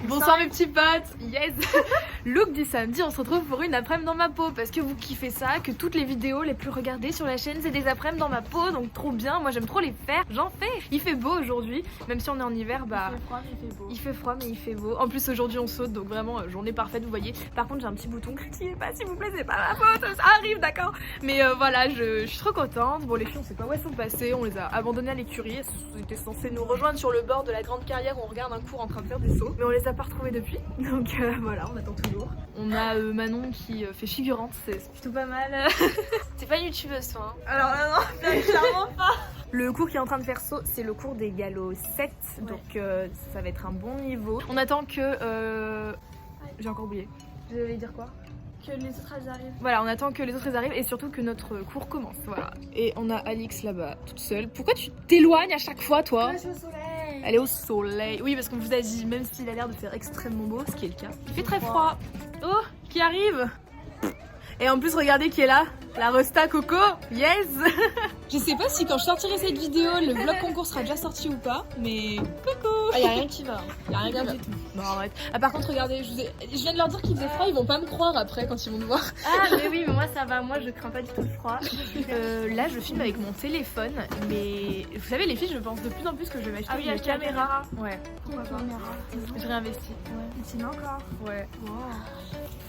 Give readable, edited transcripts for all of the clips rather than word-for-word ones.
Bonsoir mes petits potes, yes. Look du samedi, on se retrouve pour une après-midi dans ma peau. Parce que vous kiffez ça, que toutes les vidéos les plus regardées sur la chaîne c'est des après-midi dans ma peau. Donc trop bien, moi j'aime trop les faire, j'en fais. Il fait beau aujourd'hui, même si on est en hiver, bah il fait froid mais il fait beau. Il fait froid mais il fait beau. En plus aujourd'hui on saute, donc vraiment journée parfaite, vous voyez. Par contre j'ai un petit bouton, critiquez pas s'il vous plaît, c'est pas ma faute, ça arrive, d'accord. Mais voilà, je suis trop contente. Bon les filles on sait pas où elles sont passées, on les a abandonnées à l'écurie. Elles étaient censées nous rejoindre sur le bord de la grande carrière où on regarde un cours en train de faire des sauts. Mais on les a pas retrouvées depuis, donc voilà, on attend toujours. On a Manon qui fait figurante, c'est plutôt pas mal. T'es pas youtubeuse toi hein? Alors non, clairement pas. Le cours qui est en train de faire saut, c'est le cours des galops 7, ouais. Donc ça va être un bon niveau. On attend que... J'ai encore oublié. Je devais dire quoi? Que les autres elles arrivent. Voilà, on attend que les autres elles arrivent et surtout que notre cours commence, voilà. Et on a Alix là-bas, toute seule. Pourquoi tu t'éloignes à chaque fois toi? Elle est au soleil. Elle est au soleil. Oui, parce qu'on vous a dit, même s'il a l'air de faire extrêmement beau, ce qui est le cas, il fait très froid. Oh, qui arrive? Et en plus, regardez qui est là, la Resta Coco, yes. Je sais pas si quand je sortirai cette vidéo, le vlog concours sera déjà sorti ou pas, mais coucou. Ah, y'a rien qui va. Y'a rien qui va. Non, arrête. Ah, par contre, regardez, je viens de leur dire qu'il faisait froid, ils vont pas me croire après quand ils vont me voir. Ah, mais oui, mais moi ça va, moi je crains pas du tout le froid. Là, je filme avec mon téléphone, mais vous savez, les filles, je pense de plus en plus que je vais m'acheter une caméra. Ouais. Je réinvestis. Ouais. Et tu l'as encore? Ouais. Wow.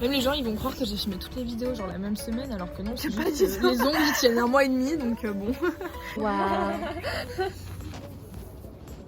Même les gens ils vont croire que j'ai filmé toutes les vidéos genre la même semaine alors que non, c'est juste les ongles tiennent 1 mois et demi donc bon. Waouh.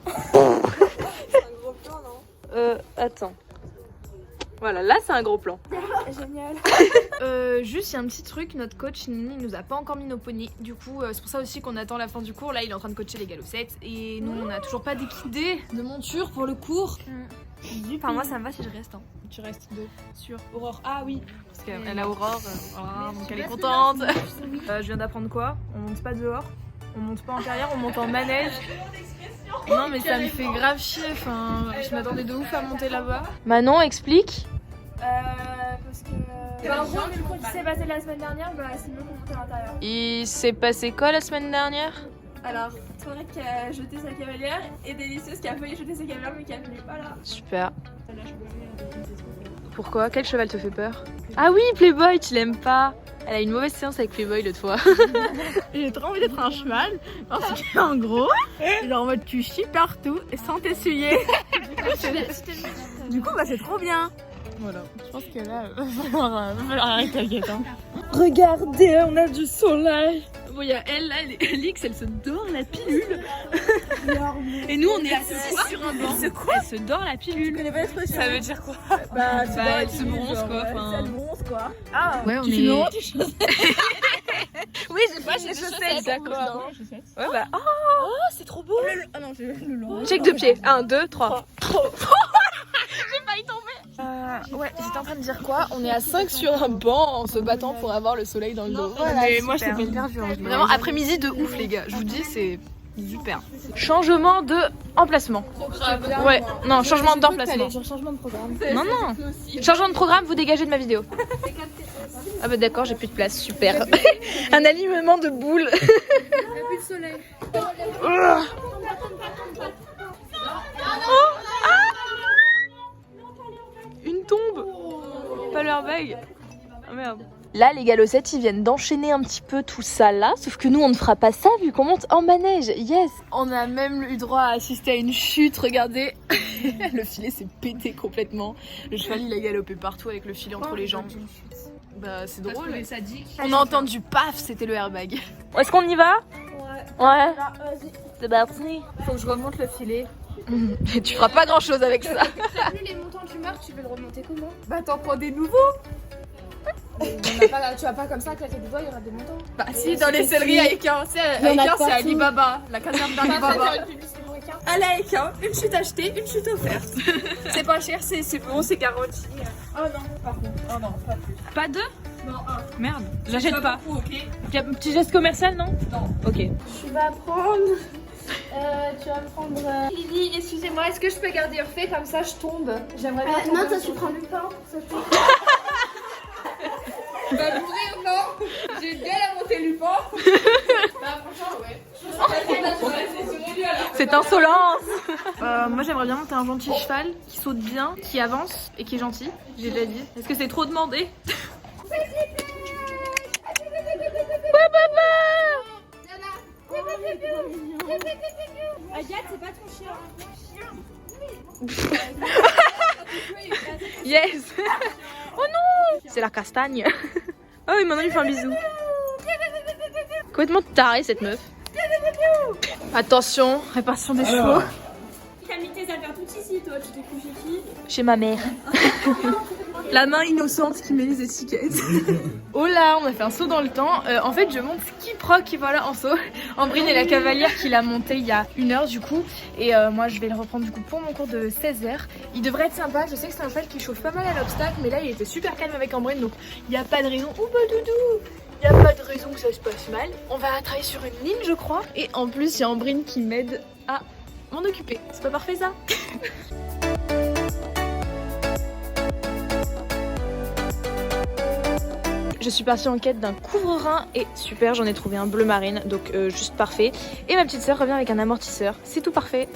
C'est un gros plan non? Attends. Voilà, là c'est un gros plan. Génial. Juste il y a un petit truc, notre coach il nous a pas encore mis nos poneys. Du coup c'est pour ça aussi qu'on attend la fin du cours. Là il est en train de coacher les galops 7 et nous on a toujours pas d'idée de monture pour le cours. Enfin moi ça me va si je reste hein. Tu restes de sur Aurore. Ah oui, parce qu'elle a Aurore, voilà, donc elle est contente. Je viens d'apprendre quoi? On monte pas dehors, on monte pas en carrière, on monte en manège. Non mais ça me fait grave chier, enfin je m'attendais de ouf à monter là-bas. Manon explique. Parce que... Bah, en gros, vu le cours qui s'est passé la semaine dernière, bah c'est mieux qu'on monte à l'intérieur. Il s'est passé quoi la semaine dernière? Alors, Tourette qui a jeté sa cavalière et Délicieuse qui a failli jeter sa cavalière mais qui a tenu, voilà. Super. Pourquoi? Quel cheval te fait peur? Ah oui, Playboy, tu l'aimes pas? Elle a une mauvaise séance avec Playboy l'autre fois. J'ai trop envie d'être un cheval parce qu'en gros, genre en mode tu chies partout et sans t'essuyer. Du coup, bah c'est trop bien. Voilà, je pense que là, va falloir arrêter la guette. Regardez, on a du soleil. Bon, il y a elle là, Alix, elle se dort la pilule. Et nous, on est assis sur un banc. Elle se dort la pilule. Ça veut dire quoi? Bah, elle se bronze quoi. Enfin... Elle bronze quoi. Ah, ouais, on tu est... filmes vraiment tes chaussettes? Oui, j'ai pas les chaussettes. D'accord. Ouais, bah. Oh, c'est trop beau. Ah non, j'ai le long. Check de pied. 1, 2, 3. J'ai failli tomber. Ouais, j'étais en train de dire quoi? On est à 5 sur un banc en se battant pour avoir le soleil dans le dos. Voilà, mais moi je t'ai fait perdu. Vraiment après-midi de ouf les gars, je vous dis c'est super. Changement de emplacement. Ouais, non, changement d'emplacement. Changement de programme. Non, non. Changement de programme, vous dégagez de ma vidéo. Ah bah d'accord, j'ai plus de place, super. Un alignement de boules. Il n'y a plus de soleil. Une tombe. Pas le airbag. Oh merde. Là, les galocettes, ils viennent d'enchaîner un petit peu tout ça là. Sauf que nous, on ne fera pas ça vu qu'on monte en manège. Yes. On a même eu droit à assister à une chute. Regardez. Le filet s'est pété complètement. Le cheval, il a galopé partout avec le filet entre les jambes. Bah, c'est drôle. On a entendu paf, c'était le airbag. Est-ce qu'on y va? Ouais. C'est parti. Faut que je remonte le filet. Tu feras pas grand chose avec ça. T'as vu les montants du meurtre, tu veux le remonter comment? Bah t'en prends des nouveaux. Tu vas pas comme ça claquer du doigt, il y aura des montants. Bah si, dans les selleries avec un, c'est Alibaba, la caserne d'Alibaba. Allez avec un, une chute achetée, une chute offerte. C'est pas cher, c'est bon, c'est garanti. Oh non, par contre, oh non, pas plus. Pas deux? Non, un. Merde, j'achète pas. Beaucoup, ok. Petit geste commercial, non? Non. Ok. Tu vas prendre... tu vas me prendre... Lily, excusez-moi, est-ce que je peux garder Orphée comme ça je tombe? J'aimerais bien tomber. Non, toi tu prends Lupin. Bah l'ouvrir, non. J'ai bien à monter Lupin. Bah franchement, ouais. Je pense que c'est naturel, c'est sûr. Cette insolence. Moi j'aimerais bien monter un gentil cheval qui saute bien, qui avance et qui est gentil. J'ai déjà dit. Est-ce que c'est trop demandé? Agathe, c'est pas ton chien. Yes. Oh non. C'est la castagne. Oh oui, maintenant il fait un bisou. Complètement tarée cette meuf. Attention, répartition des chevaux. T'as mis tes affaires toutes ici, toi. Tu t'es couché qui? Chez ma mère. La main innocente qui met les étiquettes. Oh là, on a fait un saut dans le temps. En fait, je monte Kiproc, voilà, en saut. Ambrine est la cavalière qui l'a monté il y a 1 heure du coup. Et moi, je vais le reprendre du coup pour mon cours de 16h. Il devrait être sympa. Je sais que c'est un cheval qui chauffe pas mal à l'obstacle, mais là, il était super calme avec Ambrine, donc il n'y a pas de raison. Oh bah doudou, il n'y a pas de raison que ça se passe mal. On va travailler sur une ligne, je crois. Et en plus, il y a Ambrine qui m'aide à m'en occuper. C'est pas parfait ça? Je suis partie en quête d'un couvre-rein et super, j'en ai trouvé un bleu marine, donc juste parfait. Et ma petite sœur revient avec un amortisseur, c'est tout parfait.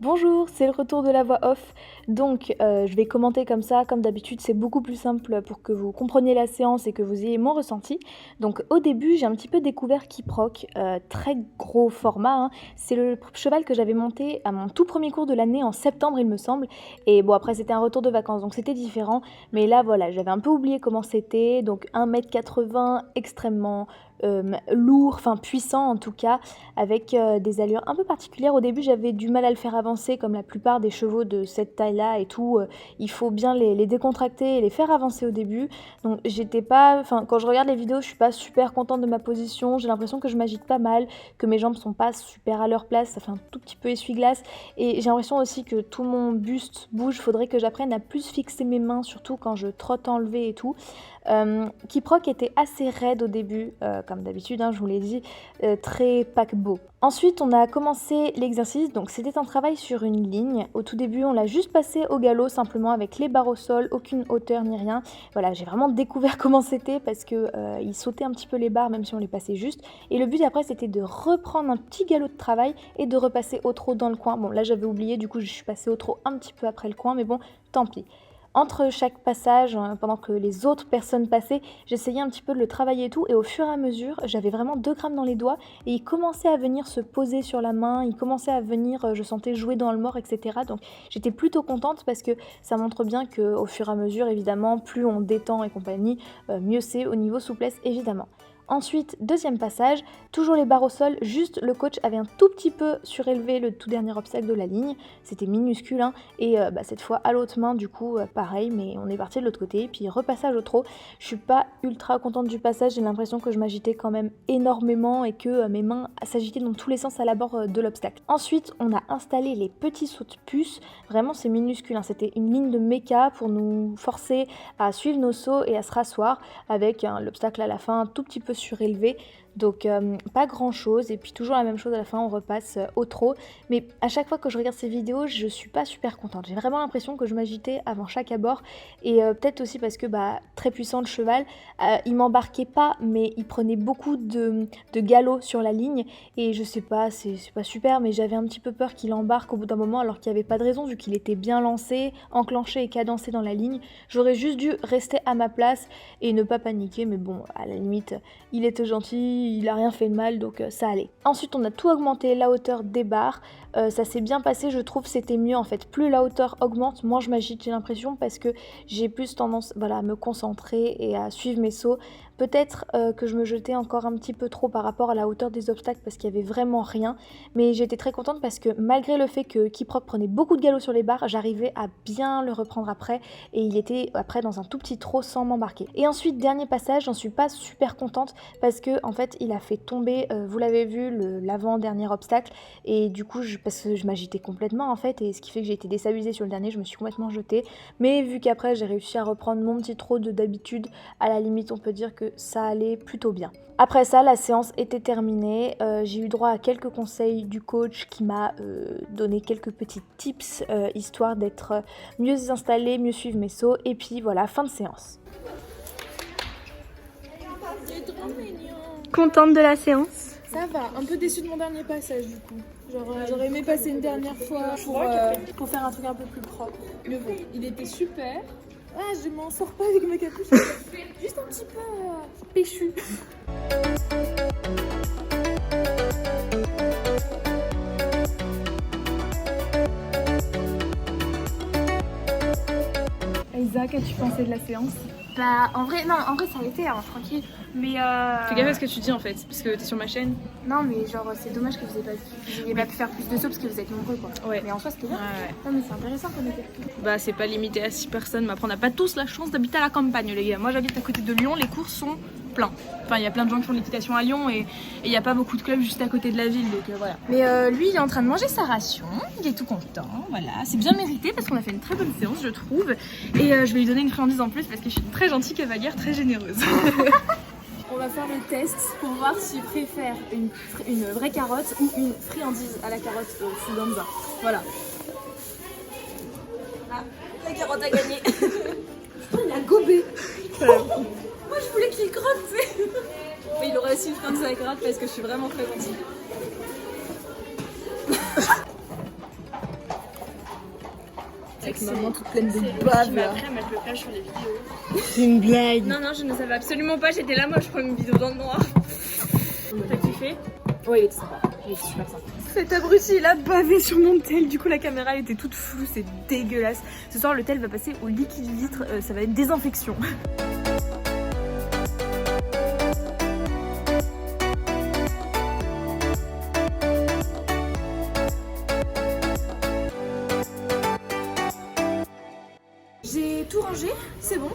Bonjour, c'est le retour de la voix off. Donc je vais commenter comme ça, comme d'habitude c'est beaucoup plus simple pour que vous compreniez la séance et que vous ayez mon ressenti. Donc au début j'ai un petit peu découvert Kiproc, très gros format, hein. C'est le cheval que j'avais monté à mon tout premier cours de l'année en septembre il me semble. Et bon après c'était un retour de vacances donc c'était différent. Mais là voilà, j'avais un peu oublié comment c'était, donc 1,80 m, extrêmement lourd, enfin puissant en tout cas, avec des allures un peu particulières. Au début j'avais du mal à le faire avancer comme la plupart des chevaux de cette taille là et tout, il faut bien les décontracter et les faire avancer au début, donc j'étais pas, enfin quand je regarde les vidéos je suis pas super contente de ma position, j'ai l'impression que je m'agite pas mal, que mes jambes sont pas super à leur place, ça fait un tout petit peu essuie-glace et j'ai l'impression aussi que tout mon buste bouge, faudrait que j'apprenne à plus fixer mes mains, surtout quand je trotte enlevé et tout. Kiproc était assez raide au début, comme d'habitude, hein, je vous l'ai dit, très paquebot. Ensuite, on a commencé l'exercice, donc c'était un travail sur une ligne. Au tout début, on l'a juste passé au galop, simplement avec les barres au sol, aucune hauteur ni rien. Voilà, j'ai vraiment découvert comment c'était parce que il sautait un petit peu les barres, même si on les passait juste. Et le but après, c'était de reprendre un petit galop de travail et de repasser au trot dans le coin. Bon, là j'avais oublié, du coup je suis passée au trot un petit peu après le coin, mais bon, tant pis. Entre chaque passage, pendant que les autres personnes passaient, j'essayais un petit peu de le travailler et tout, et au fur et à mesure, j'avais vraiment 2 grammes dans les doigts, et il commençait à venir se poser sur la main, il commençait à venir, je sentais jouer dans le mort, etc. Donc j'étais plutôt contente parce que ça montre bien qu'au fur et à mesure, évidemment, plus on détend et compagnie, mieux c'est au niveau souplesse, évidemment. Ensuite, deuxième passage, toujours les barres au sol, juste le coach avait un tout petit peu surélevé le tout dernier obstacle de la ligne, c'était minuscule, hein, et cette fois à l'autre main du coup pareil, mais on est parti de l'autre côté, puis repassage au trot. Je suis pas ultra contente du passage, j'ai l'impression que je m'agitais quand même énormément et que mes mains s'agitaient dans tous les sens à l'abord de l'obstacle. Ensuite, on a installé les petits sauts de puce, vraiment c'est minuscule, hein, c'était une ligne de méca pour nous forcer à suivre nos sauts et à se rasseoir avec l'obstacle à la fin un tout petit peu surélevé, donc pas grand chose, et puis toujours la même chose à la fin, on repasse au trot. Mais à chaque fois que je regarde ces vidéos, je suis pas super contente, j'ai vraiment l'impression que je m'agitais avant chaque abord, et peut-être aussi parce que très puissant le cheval, il m'embarquait pas, mais il prenait beaucoup de galop sur la ligne, et je sais pas, c'est pas super, mais j'avais un petit peu peur qu'il embarque au bout d'un moment, alors qu'il n'y avait pas de raison, vu qu'il était bien lancé, enclenché et cadencé dans la ligne. J'aurais juste dû rester à ma place et ne pas paniquer, mais bon, à la limite, il était gentil, il a rien fait de mal, donc ça allait. Ensuite, on a tout augmenté, la hauteur des barres, ça s'est bien passé, je trouve c'était mieux en fait. Plus la hauteur augmente, moins je m'agite, j'ai l'impression, parce que j'ai plus tendance à me concentrer et à suivre mes sauts. Peut-être que je me jetais encore un petit peu trop par rapport à la hauteur des obstacles parce qu'il y avait vraiment rien, mais j'étais très contente parce que malgré le fait que Kiproc prenait beaucoup de galop sur les barres, j'arrivais à bien le reprendre après, et il était après dans un tout petit trot sans m'embarquer. Et ensuite, dernier passage, j'en suis pas super contente parce que en fait fait il a fait tomber, vous l'avez vu, l'avant-dernier obstacle, et du coup parce que je m'agitais complètement en fait, et ce qui fait que j'ai été déstabilisée sur le dernier, je me suis complètement jetée, mais vu qu'après j'ai réussi à reprendre mon petit trot de d'habitude, à la limite on peut dire que ça allait plutôt bien. Après ça, la séance était terminée, j'ai eu droit à quelques conseils du coach qui m'a donné quelques petits tips histoire d'être mieux installée, mieux suivre mes sauts, et puis voilà, fin de séance. Contente de la séance? Ça va, un peu déçue de mon dernier passage du coup. Genre j'aurais aimé passer une dernière fois pour faire un truc un peu plus propre. Mais bon, il était super. Ah, je m'en sors pas avec ma capuche. Juste un petit peu péchu. Elsa, qu'as-tu pensé de la séance? Bah en vrai ça a été tranquille. Mais Fais gaffe à ce que tu dis en fait, parce que t'es sur ma chaîne. non mais genre c'est dommage que vous ayez pas pu faire plus de sauts parce que vous êtes nombreux quoi. Ouais. Mais en soi c'était bien. Ouais. Non mais c'est intéressant comme exercice. Bah c'est pas limité à 6 personnes, mais après on n'a pas tous la chance d'habiter à la campagne les gars. Moi j'habite à côté de Lyon, les cours sont pleins. Enfin il y a plein de gens qui font de l'équitation à Lyon et il n'y a pas beaucoup de clubs juste à côté de la ville, donc voilà. Mais lui il est en train de manger sa ration, il est tout content, voilà. C'est bien mérité parce qu'on a fait une très bonne séance je trouve. Et je vais lui donner une friandise en plus parce que je suis une très gentille cavalière, très généreuse. On va faire le test pour voir s'il préfère une vraie carotte ou une friandise à la carotte sous Lanza. Voilà. Ah, la carotte a gagné. Il a gobé. Moi je voulais qu'il crotte. Mais il aurait aussi une friandise à la carotte parce que je suis vraiment très gentille. Avec maman toute pleine de bave là. Après elle me le plage sur les vidéos. C'est une blague. Non, je ne savais absolument pas, j'étais là, moi je prends une vidéo dans le noir. T'as kiffé? Ouais, il était sympa. Il était super sympa. Cet abruti il a bavé sur mon tel, du coup la caméra elle était toute floue, c'est dégueulasse. Ce soir le tel va passer au liquide vitre, ça va être désinfection. J'ai tout rangé, c'est bon.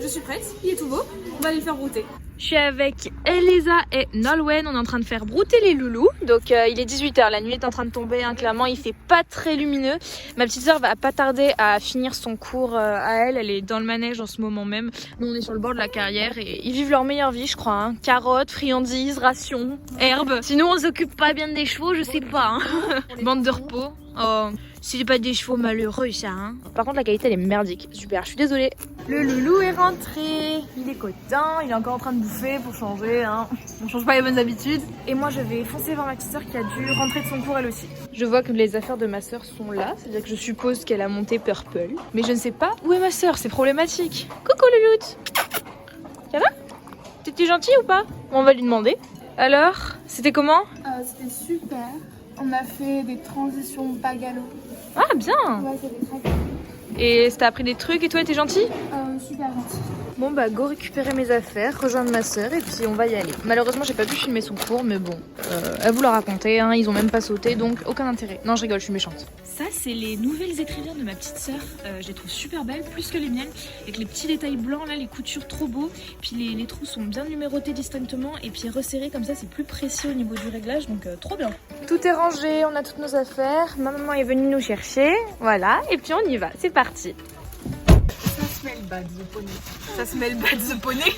Je suis prête, il est tout beau. On va aller le faire brouter. Je suis avec Elisa et Nolwenn, on est en train de faire brouter les loulous. Donc il est 18 h, la nuit est en train de tomber, hein, clairement il fait pas très lumineux. Ma petite soeur va pas tarder à finir son cours à elle est dans le manège en ce moment même. Nous on est sur le bord de la carrière et ils vivent leur meilleure vie je crois. Hein. Carottes, friandises, rations, herbes. Sinon on s'occupe pas bien des chevaux, je sais pas. Hein. Bande de repos. Oh, c'est pas des chevaux malheureux ça. Hein. Par contre la qualité elle est merdique. Super, je suis désolée. Le loulou est rentré, il est content, il est encore en train de bouffer pour changer, hein. On change pas les bonnes habitudes. Et moi je vais foncer vers ma petite soeur qui a dû rentrer de son cours elle aussi. Je vois que les affaires de ma soeur sont là, c'est-à-dire que je suppose qu'elle a monté Purple. Mais je ne sais pas où est ma soeur, c'est problématique. Coucou louloute. Ça va? T'étais gentille ou pas? On va lui demander. Alors, c'était comment? C'était super. On a fait des transitions bagalo. Ah bien. Ouais, c'était très cool. Et t'as appris des trucs et toi t'es gentille? Super gentil. Bon bah go récupérer mes affaires, rejoindre ma soeur et puis on va y aller. Malheureusement j'ai pas pu filmer son cours mais bon, elle vous l'a raconté, hein, ils ont même pas sauté donc aucun intérêt. Non je rigole, je suis méchante. Ça c'est les nouvelles étrivières de ma petite soeur, je les trouve super belles, plus que les miennes, avec les petits détails blancs là, les coutures trop beaux, puis les trous sont bien numérotés distinctement et puis resserrés comme ça c'est plus précis au niveau du réglage donc trop bien. Tout est rangé, on a toutes nos affaires, ma maman est venue nous chercher, voilà, et puis on y va, c'est parti. Ça smell bad the poney. Ça smell bad the poney.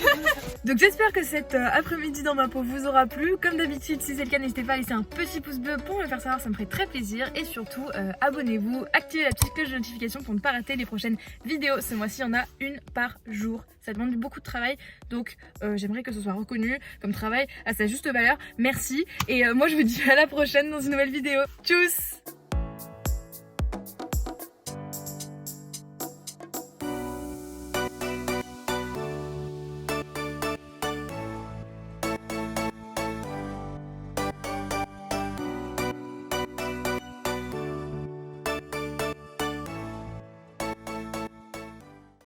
Donc j'espère que cet après-midi dans ma peau vous aura plu. Comme d'habitude, si c'est le cas, n'hésitez pas à laisser un petit pouce bleu pour me le faire savoir, ça me ferait très plaisir. Et surtout, abonnez-vous, activez la petite cloche de notification pour ne pas rater les prochaines vidéos. Ce mois-ci, il y en a une par jour. Ça demande beaucoup de travail, donc j'aimerais que ce soit reconnu comme travail à sa juste valeur. Merci. Et moi, je vous dis à la prochaine dans une nouvelle vidéo. Tchuss!